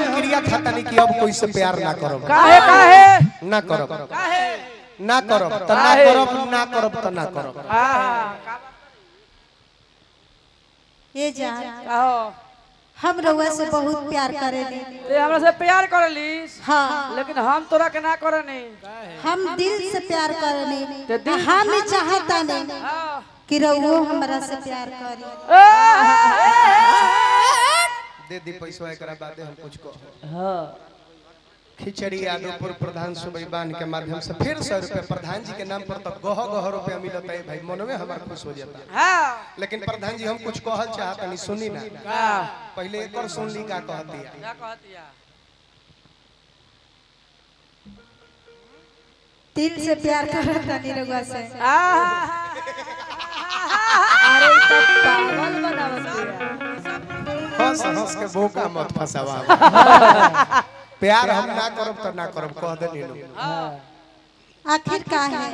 हम क्रिया खाता नहीं कि अब कोई से प्यार ना करो काहे काहे ना करो काहे ना करो तो ना करो ना करो तो ना करो ये जान कहो हम रउआ से बहुत प्यार करेनी। ते हमरा से प्यार करलीस हाँ लेकिन हम तोरा के ना करनी हम दिल से प्यार करेनी। ते दिल हम ही चाहता नहीं हाँ। कि रउआ हमरा से प्यार करी। दे दी पैसा एकरा बादे हम कुछ को हां खिचड़ी यादवपुर प्रधान सुबैबान के माध्यम से फिर 100 रुपया प्रधान जी के नाम पर तो गह रुपया मिलता है भाई मनवे हमार खुश हो जाता है। हां लेकिन प्रधान जी हम कुछ कहल चाहता नहीं सुनी ना पहले एक और सुन ली का कहती है क्या कहतिया दिल से प्यार करता नहीं रउआ से। अरे तो पागल बनावत दिया हंस हंस के बोका मत फसावा प्यार हम ना करब तो ना करब कह दे नीलू आखिर काहे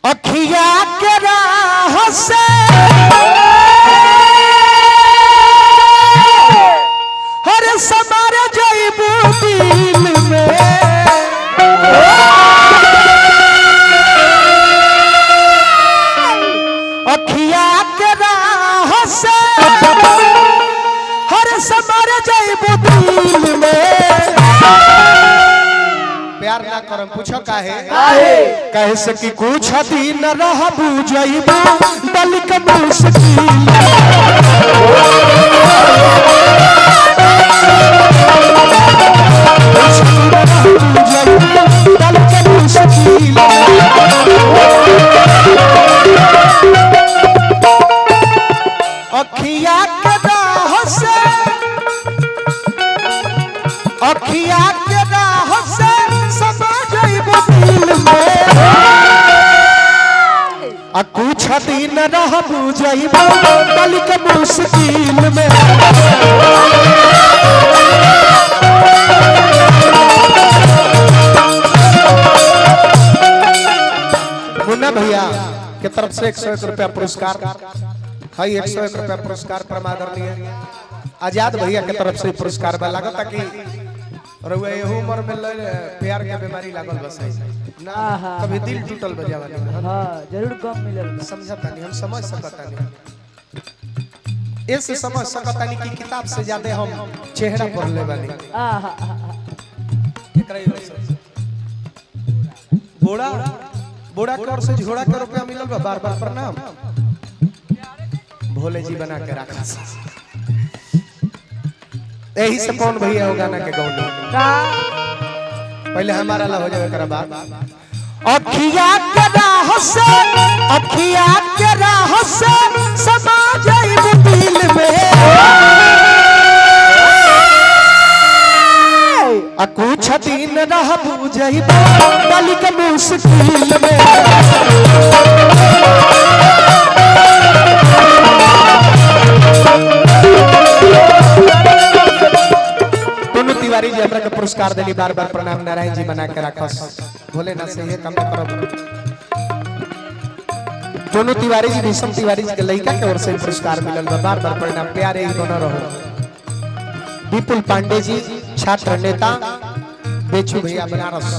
अखिया के राह से हर समार जइबू दिल में अखिया के राह से हर समार जइबू दिल में प्यार ना करम पूछो काहे कहे से कि कुछ दिन रहबू जइबू बलिक मुश्किल अखिया के राह से अखिया के राह से कुछ दिन रहबू जइबू बलिक मुश्किल में मुन्ना भैया के तरफ से 101 रुपया पुरस्कार है 101 रुपया पुरस्कार परमादरणीय आजाद भैया के तरफ से पुरस्कार बा लागत कि रउआ एहू उम्र में प्यार के बीमारी लागल बस ना कभी दिल टूटल बजावा हां जरूर कम मिलल समझता नहीं हम समझ सकता नहीं ऐसे समझ सकता नहीं कि किताब से ज्यादा हम चेहरा पढ़ ले बानी बोड़ा बोड़ा कर से झोड़ा के रुपया मिलल बा बार बार प्रणाम भोले जी बना के रखा यही से कौन भैया हो गाना के गौनी पहले हमारा ला हो जाए कर बात अखिया के राह से अखिया के राह से समा जाइबू दिल में आ कुछ दिन रहबू जइबू बलिक मुश्किल में तिवारी जी हमरा के पुरस्कार देली बार बार प्रणाम नारायण जी बना के रखस भोले ना से ये काम करब दोनों तिवारी जी भीषम तिवारी जी के लड़का के ओर से पुरस्कार मिलल बा बार बार प्रणाम प्यारे ही दोनों रहो विपुल पांडे जी छात्र नेता बेचू भैया बनारस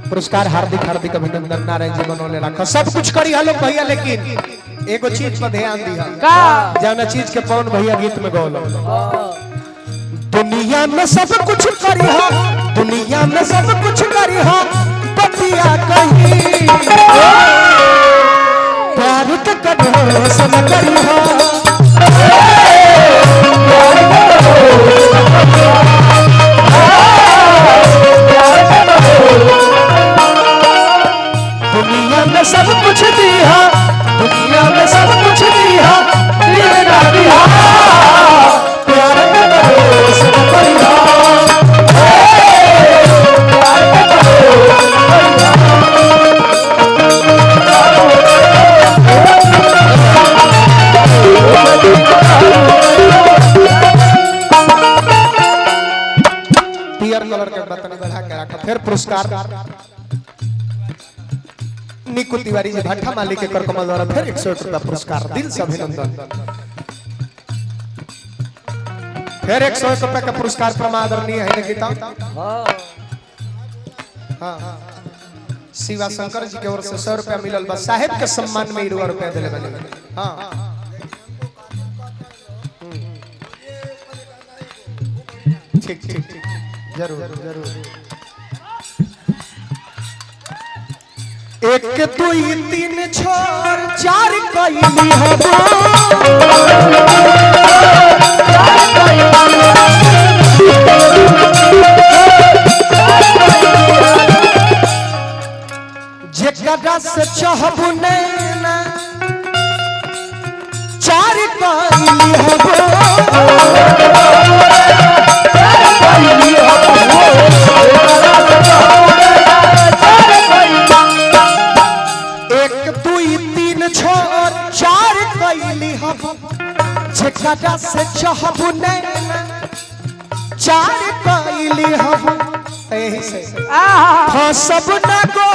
पुरस्कार हार्दिक हार्दिक अभिनंदन नारायण जी बनोले रखस सब कुछ करी हलो भैया लेकिन एगो चीज पर ध्यान दिया का जौना चीज के पवन भैया गीत में गौलो दुनिया में सब कुछ करी हो दुनिया में सब कुछ करी हो बतिया कहीं प्यार के कदम सब करी हो दुनिया में सब कुछ दी हो दुनिया में सब कुछ दी हो प्यार के कदम सब करी हो पियर कलर के बर्तन बढ़ा के रखा फिर पुरस्कार निकु तिवारी जी भट्टा मालिक के कर कमल द्वारा फिर 101 रुपया पुरस्कार दिल से अभिनंदन फिर 101 रुपए का पुरस्कार प्रमादरणीय है निकिता। हाँ शिवा शंकर जी की ओर से 100 रुपया मिलल बा साहेब के सम्मान में 100 रुपया दिले बने। हाँ ठीक ठीक ठीक जरूर जरूर। 1 2 3 4 4 कइली हबो जेकरा से चाहबू नैना 4 कइली हबो 1 2 3 4 कइली हबो जेकरा से चाहबू नैना 4 कइली हबो। यही से सब न गो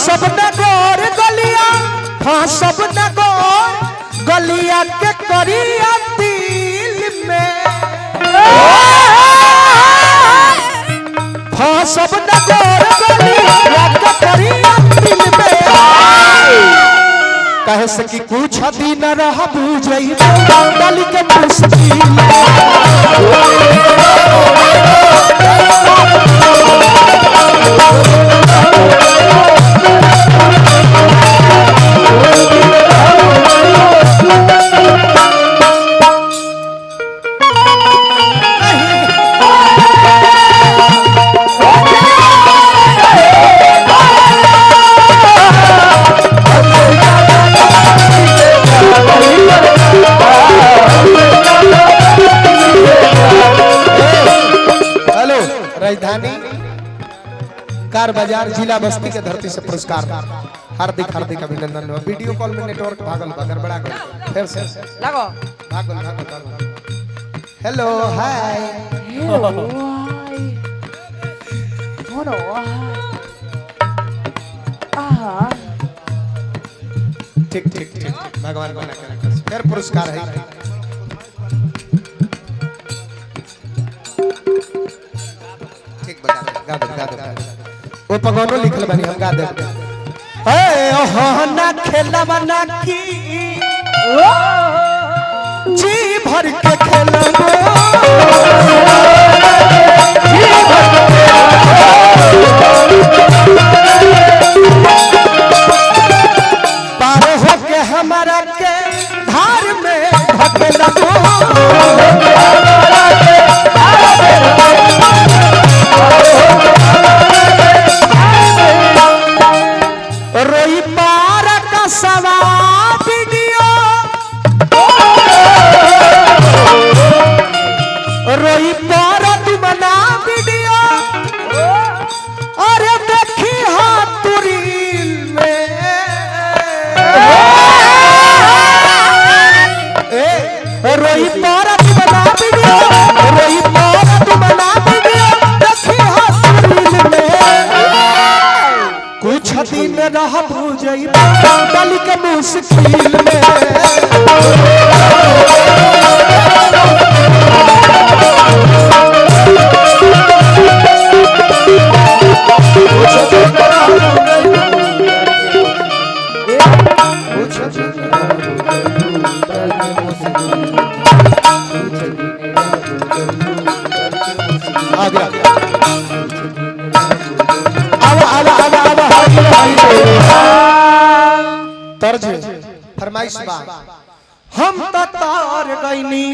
सब न गोर गलिया सब न गोर गलिया के करिया दिल में सब न गोर गलिया के करिया दिल में कहे से कि कुछ दिन रह बुझई गली के मुश्किल राजधानी कार बाजार जिला बस्ती के धरती से पुरस्कार हार्दिक हार्दिक अभिनंदन। वीडियो कॉल में नेटवर्क भागल गड़बड़ा गया फिर से लगो भागल हेलो हाय ठीक ठीक ठीक भगवान बना के रखे फिर पुरस्कार है। वो पगोनो लिखल बनी हम गा दे ए ओहो ना खेलवा ना की जी भर के खेलबो जी भर पार हो के हमारा के धार में भटकबो रोई पार का सवार वीडियो रोई पार तुमना वीडियो अरे देखी हाथ तुरील में रोई पार तुमना वीडियो रोई पार तुमना वीडियो देखी हाथ तुरील में कुछ दिन रह बुझई गली के मुश्किल में आ गया तर्ज फरमाइश बा हम तार गईनी